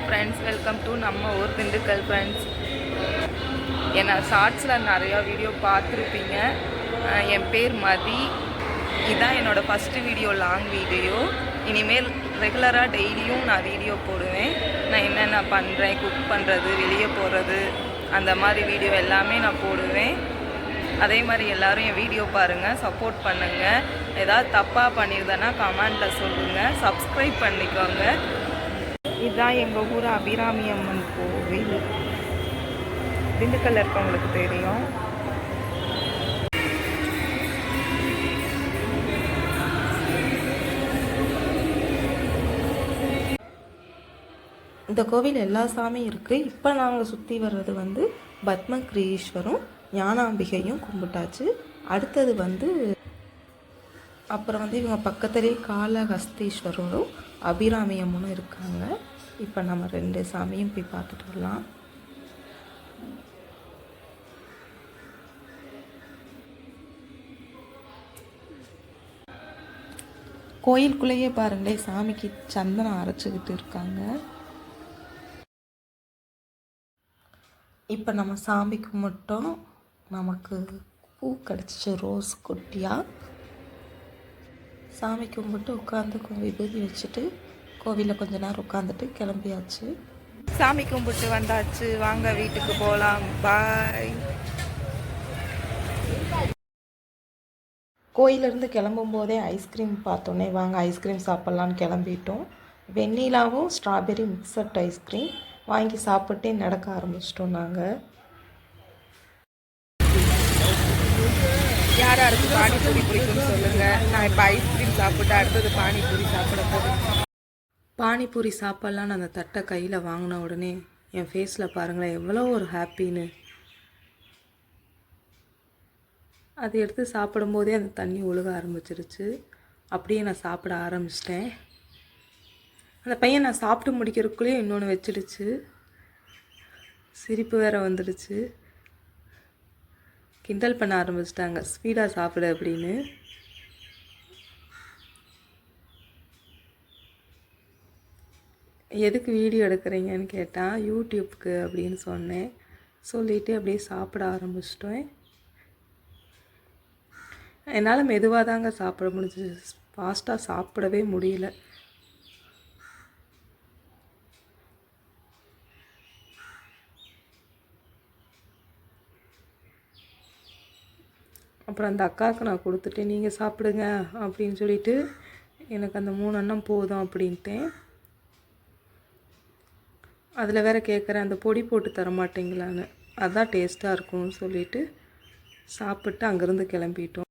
Friends, welcome to நம்ம ஊர் Dindigul friends. ஏன்னா ஷார்ட்ஸில் நிறையா வீடியோ பார்த்துருப்பீங்க. என் பேர் மதி. இதுதான் என்னோடய ஃபஸ்ட்டு வீடியோ, லாங் வீடியோ. இனிமேல் ரெகுலராக டெய்லியும் நான் வீடியோ போடுவேன். நான் என்னென்ன பண்ணுறேன், குக் பண்ணுறது, வெளியே போகிறது, அந்த மாதிரி வீடியோ எல்லாமே நான் போடுவேன். அதே மாதிரி எல்லோரும் என் வீடியோ பாருங்கள், சப்போர்ட் பண்ணுங்கள். ஏதாவது தப்பாக பண்ணியிருந்தேன்னா கமெண்டில் சொல்லுங்கள். சப்ஸ்கிரைப் பண்ணிக்கோங்க. இதுதான் எங்கள் ஊர் அபிராமி அம்மன் கோவில். திண்டுக்கல்ல இருக்கவங்களுக்கு தெரியும். இந்த கோவில் எல்லா சாமியும் இருக்குது. இப்போ நாங்கள் சுற்றி வர்றது பத்மகிரீஸ்வரும் ஞானாம்பிகையும் கும்பிட்டாச்சு. அடுத்தது அப்புறம் இவங்க பக்கத்துலேயே காளஹஸ்தீஸ்வரரும் அபிராமி அம்மனும் இருக்காங்க. இப்போ நம்ம 2 சாமியும் போய் பார்த்துட்டு வரலாம். கோயிலுக்குள்ளேயே பாருங்களேன், சாமிக்கு சந்தனம் அரைச்சிக்கிட்டு இருக்காங்க. இப்போ நம்ம சாமி கும்பிட்டோம். நமக்கு பூ கிடச்சிச்சு, ரோஸ் குட்டியாக. சாமி கும்பிட்டு உட்காந்து விபூதி வச்சுட்டு கோவிலில் கொஞ்ச நேரம் உட்காந்துட்டு கிளம்பியாச்சு. சாமி கும்பிட்டு வந்தாச்சு. வாங்க வீட்டுக்கு போகலாம். பாய். கோயிலிருந்து கிளம்பும் போதே ஐஸ்கிரீம் பார்த்தோன்னே வாங்க ஐஸ்கிரீம் சாப்பிட்லான்னு கிளம்பிட்டோம். வெண்ணிலாவும் ஸ்ட்ராபெரி மிக்சட் ஐஸ்கிரீம் வாங்கி சாப்பிட்டே நடக்க ஆரம்பிச்சிட்டோம். நாங்கள் யார் யாருக்கு பானிபூரி பிடிக்கும்னு சொல்லுங்கள். நான் இப்போ ஐஸ்கிரீம் சாப்பிட்டு அடுத்தது பானிபூரி சாப்பிட போகிறேன். பானிபூரி சாப்பிட்லான்னு அந்த தட்டை கையில் வாங்கின உடனே என் ஃபேஸில் பாருங்களேன் எவ்வளோ ஒரு ஹாப்பின்னு. அதை எடுத்து சாப்பிடும்போதே அந்த தண்ணி ஒழுக ஆரம்பிச்சிருச்சு. அப்படியே நான் சாப்பிட ஆரம்பிச்சிட்டேன். அந்த பையன் நான் சாப்பிட்டு முடிக்கிறதுக்குள்ளேயே இன்னொன்று வச்சிடுச்சு. சிரிப்பு வேறு வந்துடுச்சு. கிண்டல் பண்ண ஆரம்பிச்சிட்டாங்க, ஸ்பீடாக சாப்பிடு அப்படின்னு. எதுக்கு வீடியோ எடுக்கிறீங்கன்னு கேட்டால் யூடியூப்க்கு அப்படின்னு சொன்னேன். சொல்லிவிட்டு அப்படியே சாப்பிட ஆரம்பிச்சிட்டேன். என்னால் மெதுவாக தாங்க சாப்பிட முடிஞ்சிச்சு, ஃபாஸ்ட்டாக சாப்பிடவே முடியல. அப்புறம் அந்த அக்காவுக்கு நான் கொடுத்துட்டு நீங்கள் சாப்பிடுங்க அப்படின்னு சொல்லிவிட்டு எனக்கு அந்த 3 அன்னம் போதும் அப்படின்ட்டேன். அதில் வேறு கேட்குறேன், அந்த பொடி போட்டு தர மாட்டேங்களான்னு. அதுதான் டேஸ்ட்டாக இருக்கும்னு சொல்லிவிட்டு சாப்பிட்டு அங்கேருந்து கிளம்பிட்டோம்.